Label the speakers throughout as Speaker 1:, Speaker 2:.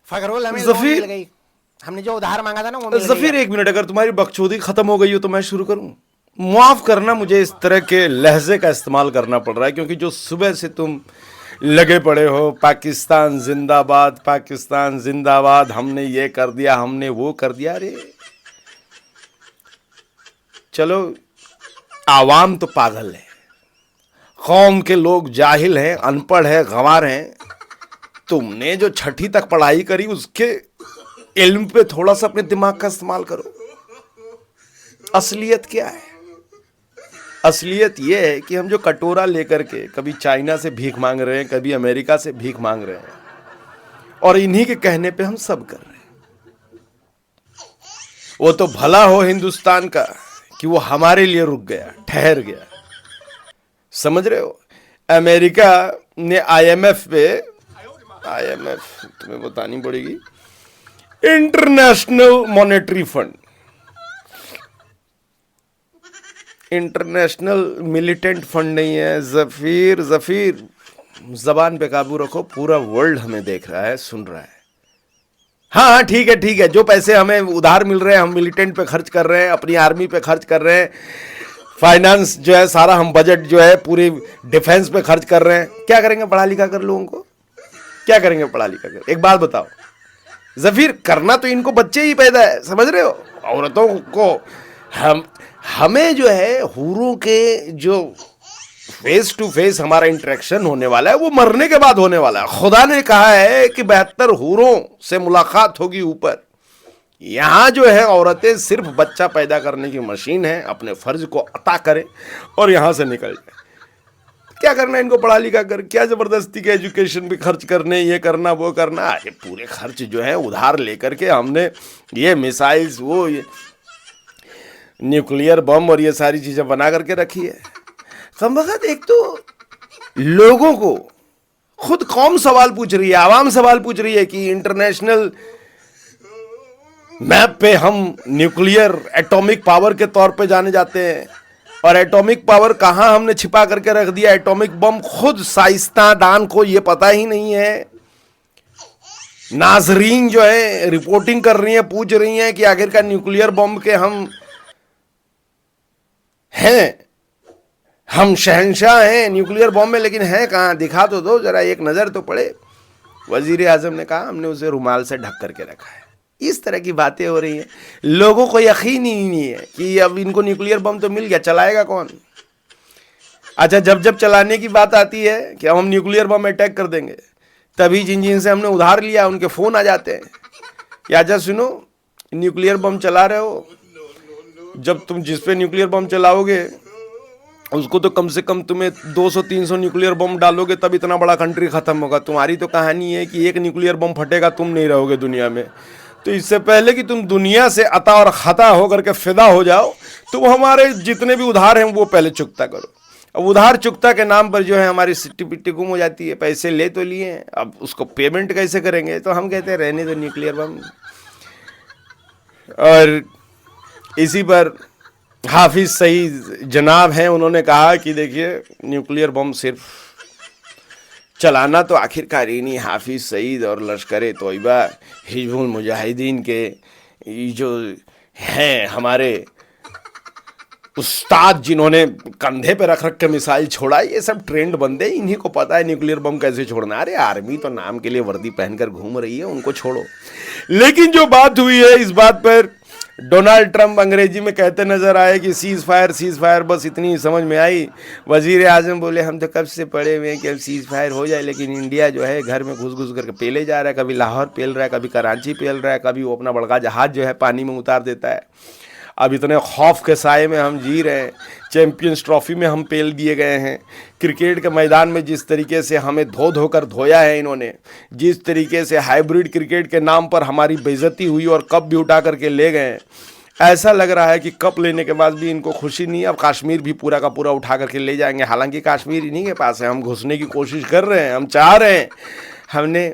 Speaker 1: फखरुल हमें लोन
Speaker 2: जफीर,
Speaker 1: मिल गई। हमने जो उधार मांगा था ना वो मिल गई
Speaker 2: जफीर
Speaker 1: है।
Speaker 2: एक मिनट, अगर तुम्हारी बकचोदी खत्म हो गई हो तो मैं शुरू करूं। माफ करना, मुझे इस तरह के लहजे का इस्तेमाल करना पड़ रहा है क्योंकि जो सुबह से तुम लगे पड़े हो, पाकिस्तान जिंदाबाद, पाकिस्तान जिंदाबाद, हमने ये कर दिया, हमने वो कर दिया। अरे चलो, आवाम तो पागल है, कौम के लोग जाहिल हैं, अनपढ़ हैं, गंवार हैं। तुमने जो छठी तक पढ़ाई करी उसके इल्म पे थोड़ा सा अपने दिमाग का इस्तेमाल करो। असलियत क्या है? असलियत यह है कि हम जो कटोरा लेकर के कभी चाइना से भीख मांग रहे हैं, कभी अमेरिका से भीख मांग रहे हैं, और इन्हीं के कहने पे हम सब कर रहे हैं। वो तो भला हो हिंदुस्तान का कि वो हमारे लिए रुक गया, ठहर गया। समझ रहे हो? अमेरिका ने आईएमएफ तुम्हें बतानी पड़ेगी, international monetary fund, international militant fund नहीं है। जफीर, जफीर, जबान पे काबू रखो, पूरा वर्ल्ड हमें देख रहा है, सुन रहा है। हाँ हाँ, ठीक है ठीक है, जो पैसे हमें उधार मिल रहे हैं हम मिलिटेंट पे खर्च कर रहे हैं, अपनी आर्मी पे खर्च कर रहे हैं, फाइनेंस जो है सारा हम बजट जो है पूरी डिफेंस पे खर्च कर रहे हैं। क्या करेंगे पढ़ा लिखा कर लोगों को? क्या करेंगे पढ़ा लिखा कर? एक बात बताओ जफीर, करना तो इनको बच्चे ही पैदा है, समझ रहे हो? औरतों को हमें जो है हूरों के जो फेस टू फेस हमारा इंटरेक्शन होने वाला है वो मरने के बाद होने वाला है। खुदा ने कहा है कि 72 हूरों से मुलाकात होगी ऊपर। यहां जो है औरतें सिर्फ बच्चा पैदा करने की मशीन है, अपने फर्ज को अता करें और यहां से निकल जाए। क्या करना इनको पढ़ा लिखा कर? क्या जबरदस्ती के एजुकेशन पे खर्च करने, ये करना वो करना? ये पूरे खर्च जो है उधार लेकर के हमने ये मिसाइल्स, वो ये न्यूक्लियर बम और ये सारी चीजें बना करके रखी है। कमबख्त, एक तो लोगों को खुद कौम सवाल पूछ रही है, आवाम सवाल पूछ रही है कि इंटरनेशनल मैप पे हम न्यूक्लियर एटॉमिक पावर के तौर पे जाने जाते हैं, और एटॉमिक पावर कहां हमने छिपा करके रख दिया। एटॉमिक बम खुद साइंसदान को ये पता ही नहीं है। नाजरीन जो है रिपोर्टिंग कर रही हैं, पूछ रही हैं कि आखिरकार न्यूक्लियर बम के हम हैं, हम शहंशाह हैं न्यूक्लियर बॉम्ब में, लेकिन है कहाँ? दिखा तो दो जरा, एक नज़र तो पड़े। वजीर आजम ने कहा हमने उसे रुमाल से ढक करके रखा है। इस तरह की बातें हो रही हैं, लोगों को यकीन ही नहीं है कि अब इनको न्यूक्लियर बम तो मिल गया, चलाएगा कौन? अच्छा, जब जब चलाने की बात आती है कि अब हम न्यूक्लियर बम अटैक कर देंगे, तभी जिन जिन से हमने उधार लिया उनके फ़ोन आ जाते हैं कि आजा सुनो, न्यूक्लियर बम चला रहे हो, जब तुम जिस पे न्यूक्लियर बम चलाओगे उसको तो कम से कम तुम्हें 200-300 न्यूक्लियर बम डालोगे तब इतना बड़ा कंट्री ख़त्म होगा। तुम्हारी तो कहानी है कि एक न्यूक्लियर बम फटेगा तुम नहीं रहोगे दुनिया में। तो इससे पहले कि तुम दुनिया से अता और ख़ता होकर के फिदा हो जाओ, तुम हमारे जितने भी उधार हैं वो पहले चुकता करो। अब उधार चुकता के नाम पर जो है हमारी सिट्टी पिट्टी गुम हो जाती है। पैसे ले तो लिए, अब उसको पेमेंट कैसे करेंगे? तो हम कहते हैं रहने दो न्यूक्लियर बम। और इसी पर हाफिज सईद जनाब हैं, उन्होंने कहा कि देखिए न्यूक्लियर बम सिर्फ चलाना तो आखिरकार ही नहीं, हाफिज सईद और लश्कर तोयबा, हिजबुल मुजाहिदीन के जो हैं हमारे उस्ताद जिन्होंने कंधे पे रख रख के मिसाइल छोड़ा, ये सब ट्रेंड बंदे, इन्हीं को पता है न्यूक्लियर बम कैसे छोड़ना। अरे आर्मी तो नाम के लिए वर्दी पहनकर घूम रही है, उनको छोड़ो। लेकिन जो बात हुई है, इस बात पर डोनाल्ड ट्रंप अंग्रेजी में कहते नजर आए कि सीज फायर, बस इतनी समझ में आई। वजीर आजम बोले हम तो कब से पड़े हुए हैं कि अब सीज फायर हो जाए, लेकिन इंडिया जो है घर में घुस घुस करके पेले जा रहा है। कभी लाहौर पेल रहा है, कभी कराची पेल रहा है, कभी वो अपना बड़का जहाज जो है पानी में उतार देता है। अब इतने खौफ के साए में हम जी रहे हैं, चैंपियंस ट्रॉफी में हम पेल दिए गए हैं। क्रिकेट के मैदान में जिस तरीके से हमें धो धो कर धोया है इन्होंने, जिस तरीके से हाइब्रिड क्रिकेट के नाम पर हमारी बेइज्जती हुई और कप भी उठा करके ले गए, ऐसा लग रहा है कि कप लेने के बाद भी इनको खुशी नहीं है। अब कश्मीर भी पूरा का पूरा उठा करके ले जाएंगे। हालांकि कश्मीर इन्हीं के पास है, हम घुसने की कोशिश कर रहे हैं, हम चाह रहे हैं। हमने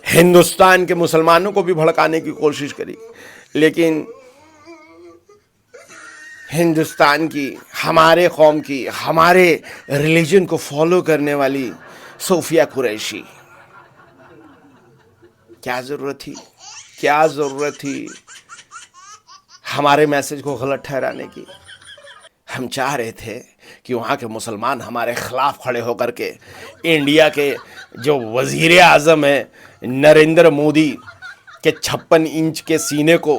Speaker 2: हिंदुस्तान के मुसलमानों को भी भड़काने की कोशिश करी, लेकिन हिंदुस्तान की, हमारे कौम की, हमारे रिलीजन को फॉलो करने वाली सोफिया कुरैशी क्या जरूरत थी, क्या जरूरत थी हमारे मैसेज को गलत ठहराने की। हम चाह रहे थे कि वहाँ के मुसलमान हमारे खिलाफ खड़े होकर के इंडिया के जो वजीर आज़म है नरेंद्र मोदी के 56 इंच के सीने को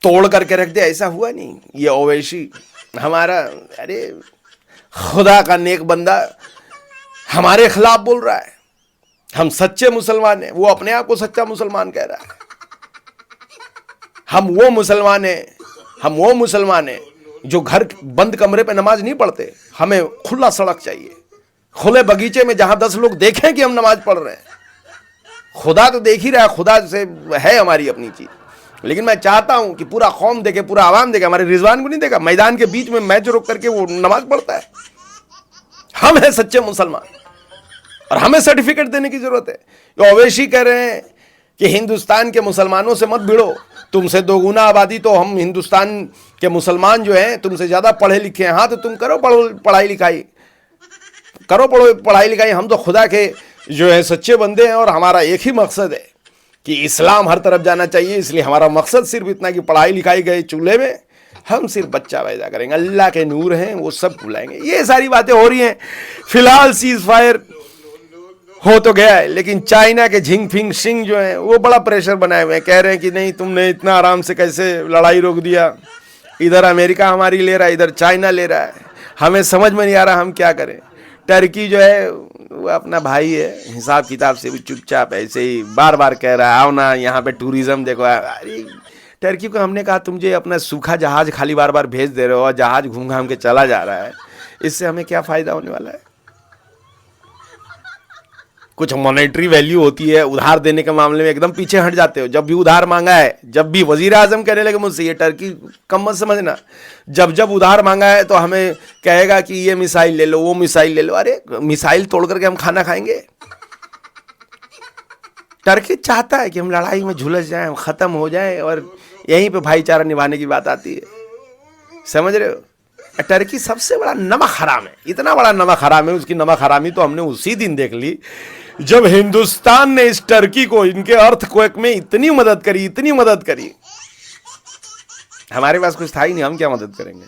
Speaker 2: तोड़ करके रख दे। ऐसा हुआ नहीं। ये ओवैसी हमारा, अरे खुदा का नेक बंदा हमारे खिलाफ बोल रहा है। हम सच्चे मुसलमान हैं, वो अपने आप को सच्चा मुसलमान कह रहा है। हम वो मुसलमान हैं जो घर बंद कमरे पे नमाज नहीं पढ़ते। हमें खुला सड़क चाहिए, खुले बगीचे में जहां 10 लोग देखें कि हम नमाज पढ़ रहे हैं। खुदा तो देख ही रहा है, खुदा से है हमारी अपनी चीज, लेकिन मैं चाहता हूं कि पूरा कौम देखे, पूरा आवाम देखे। हमारे रिजवान को नहीं देखा, मैदान के बीच में मैच रोक करके वो नमाज पढ़ता है। हम हैं सच्चे मुसलमान और हमें सर्टिफिकेट देने की जरूरत है। ये ओवैसी कह रहे हैं कि हिंदुस्तान के मुसलमानों से मत भिड़ो, तुमसे दोगुना आबादी, तो हम हिंदुस्तान के मुसलमान जो हैं तुमसे ज्यादा पढ़े लिखे हैं। हाँ तो तुम करो पढ़ाई लिखाई, हम तो खुदा के जो है सच्चे बंदे हैं और हमारा एक ही मकसद है कि इस्लाम हर तरफ जाना चाहिए। इसलिए हमारा मकसद सिर्फ इतना कि पढ़ाई लिखाई गए चूल्हे में, हम सिर्फ बच्चा पैदा करेंगे, अल्लाह के नूर हैं वो सब बुलाएंगे। ये सारी बातें हो रही हैं। फिलहाल सीज फायर हो तो गया है, लेकिन चाइना के झिंगफिंग सिंह जो है वो बड़ा प्रेशर बनाए हुए हैं। कह रहे हैं कि नहीं, तुमने इतना आराम से कैसे लड़ाई रोक दिया। इधर अमेरिका हमारी ले रहा है, इधर चाइना ले रहा है। हमें समझ में नहीं आ रहा हम क्या करें। टर्की जो है वो अपना भाई है, हिसाब किताब से भी चुपचाप ऐसे ही बार बार कह रहा है आओ ना यहाँ पे टूरिज्म देखो। अरे टर्की को हमने कहा तुम जो अपना सूखा जहाज खाली बार बार भेज दे रहे हो और जहाज घूम घाम के चला जा रहा है, इससे हमें क्या फायदा होने वाला है। कुछ मॉनेटरी वैल्यू होती है, उधार देने के मामले में एकदम पीछे हट जाते हो। जब भी उधार मांगा है, जब भी वजीर आजम कहने लगे मुझसे ये टर्की कम मत समझना, जब उधार मांगा है तो हमें कहेगा कि ये मिसाइल ले लो, वो मिसाइल ले लो। अरे मिसाइल तोड़ करके हम खाना खाएंगे? टर्की चाहता है कि हम लड़ाई में झुलस जाएं, हम खत्म हो जाएं, और यहीं पे भाईचारा निभाने की बात आती है। समझ रहे हो? टर्की सबसे बड़ा नमक हराम है, इतना बड़ा नमक हराम है। उसकी नमक हरामी तो हमने उसी दिन देख ली जब हिंदुस्तान ने इस टर्की को इनके अर्थक्वेक में इतनी मदद करी। हमारे पास कुछ था ही नहीं, हम क्या मदद करेंगे।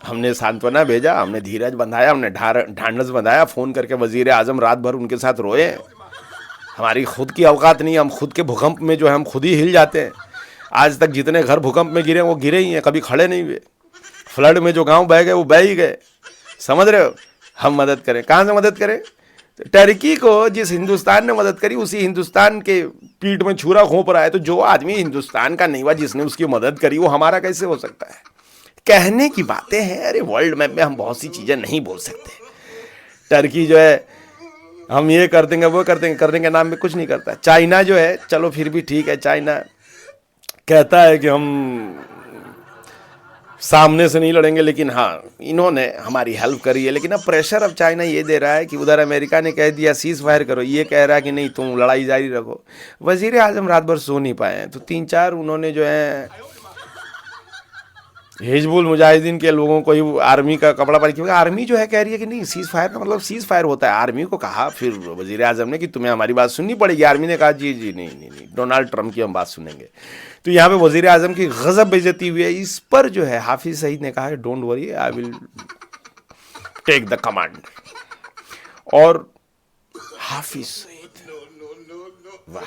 Speaker 2: हमने सांत्वना भेजा, हमने धीरज बंधाया, हमने ढांढस बंधाया, फोन करके वजीर आजम रात भर उनके साथ रोए। हमारी खुद की औकात नहीं, हम खुद के भूकंप में जो है हम खुद ही हिल जाते हैं। आज तक जितने घर भूकंप में गिरे वो गिरे ही हैं, कभी खड़े नहीं हुए। फ्लड में जो गांव बह गए वो बह ही गए। समझ रहे हो? हम मदद करें, कहाँ से मदद करें? तो टर्की को जिस हिंदुस्तान ने मदद करी, उसी हिंदुस्तान के पीठ में छुरा घोंप रहा है। तो जो आदमी हिंदुस्तान का नहीं हुआ, जिसने उसकी मदद करी, वो हमारा कैसे हो सकता है? कहने की बातें हैं। अरे वर्ल्ड मैप में हम बहुत सी चीजें नहीं बोल सकते। टर्की जो है हम ये कर देंगे वो कर देंगे, करने के नाम में कुछ नहीं करता। चाइना जो है चलो फिर भी ठीक है, चाइना कहता है कि हम सामने से नहीं लड़ेंगे, लेकिन हाँ इन्होंने हमारी हेल्प करी है। लेकिन अब प्रेशर अब चाइना ये दे रहा है कि उधर अमेरिका ने कह दिया सीज फायर करो, ये कह रहा है कि नहीं तुम लड़ाई जारी रखो। वजीर आजम रात भर सो नहीं पाए हैं, तो 3-4 उन्होंने जो है हिजबुल मुजाहिदीन के लोगों को ही आर्मी का कपड़ा पहन, क्योंकि आर्मी जो है कह रही है कि नहीं सीज फायर का मतलब सीज फायर होता है। आर्मी को कहा फिर वजीर आजम ने कि तुम्हें हमारी बात सुननी पड़ेगी। आर्मी ने कहा जी नहीं, डोनाल्ड ट्रंप की हम बात सुनेंगे। तो यहाँ पे वजीर आजम की गजब बेइज्जती हुई है। इस पर जो है हाफिज सईद ने कहा don't worry, I will take the command. और हाफिज सईद, वाह,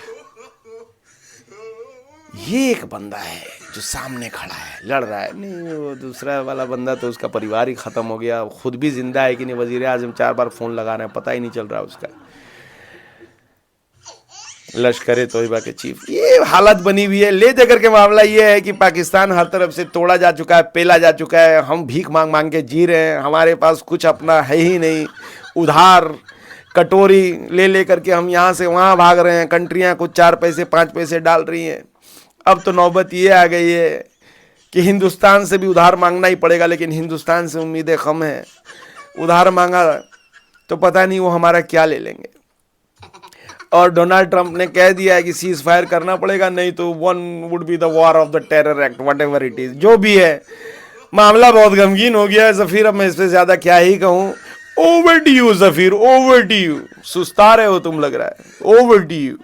Speaker 2: ये एक बंदा है जो सामने खड़ा है, लड़ रहा है। नहीं वो दूसरा वाला बंदा तो उसका परिवार ही खत्म हो गया, खुद भी जिंदा है कि नहीं, वजीर आजम 4 बार फोन लगा रहे हैं, पता ही नहीं चल रहा उसका। लश्कर तोयबा के चीफ, ये हालत बनी हुई है। ले देकर के मामला ये है कि पाकिस्तान हर तरफ से तोड़ा जा चुका है, पेला जा चुका है। हम भीख मांग मांग के जी रहे हैं, हमारे पास कुछ अपना है ही नहीं। उधार कटोरी ले करके हम यहाँ से वहाँ भाग रहे हैं। कंट्रियाँ कुछ 4 पैसे 5 पैसे डाल रही हैं। अब तो नौबत ये आ गई है कि हिंदुस्तान से भी उधार मांगना ही पड़ेगा, लेकिन हिंदुस्तान से उम्मीदें कम हैं। उधार मांगा तो पता नहीं वो हमारा क्या ले लेंगे। और डोनाल्ड ट्रंप ने कह दिया है कि सीज फायर करना पड़ेगा, नहीं तो 1 would be the war of the terror act, what ever it is. जो भी है मामला बहुत गमगीन हो गया है जफीर, अब मैं इस पर ज्यादा क्या ही कहूँ। Over to you Zafir, over to you. सुस्ता रहे हो तुम लग रहा है, ओवर टू यू।